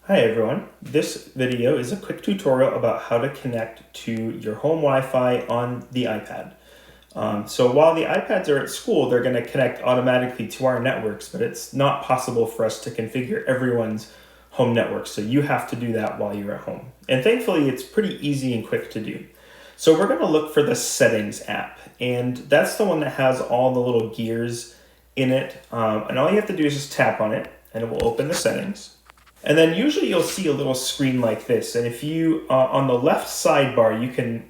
Hi everyone, this video is a quick tutorial about how to connect to your home Wi-Fi on the iPad. So while the iPads are at school, they're going to connect automatically to our networks, but it's not possible for us to configure everyone's home network, so you have to do that while you're at home. And thankfully, it's pretty easy and quick to do. So we're going to look for the Settings app, and that's the one that has all the little gears in it. And all you have to do is just tap on it, and it will open the settings. And then usually you'll see a little screen like this. And if you, on the left sidebar, you can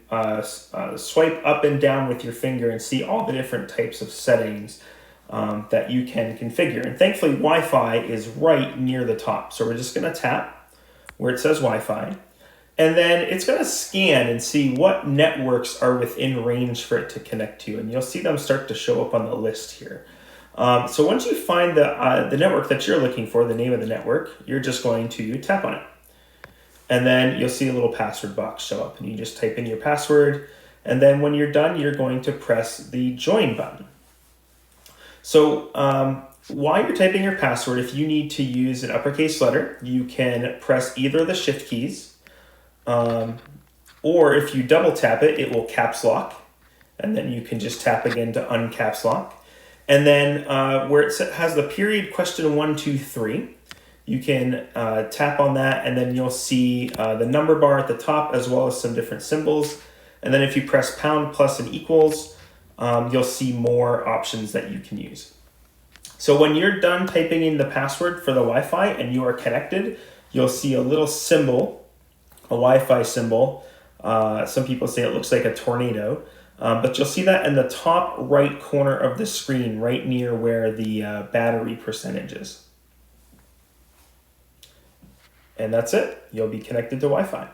swipe up and down with your finger and see all the different types of settings that you can configure. And thankfully, Wi-Fi is right near the top. So we're just gonna tap where it says Wi-Fi. And then it's gonna scan and see what networks are within range for it to connect to. And you'll see them start to show up on the list here. So once you find the network that you're looking for, the name of the network, you're just going to tap on it. And then you'll see a little password box show up, and you just type in your password. And then when you're done, you're going to press the join button. So while you're typing your password, if you need to use an uppercase letter, you can press either of the shift keys, or if you double tap it, it will caps lock. And then you can just tap again to uncaps lock. And then where it has the period question 1, 2, 3, you can tap on that, and then you'll see the number bar at the top as well as some different symbols. And then if you press pound, plus, and equals, you'll see more options that you can use. So when you're done typing in the password for the Wi-Fi and you are connected, you'll see a little symbol, a Wi-Fi symbol. Some people say it looks like a tornado. But you'll see that in the top right corner of the screen, right near where the battery percentage is. And that's it. You'll be connected to Wi-Fi.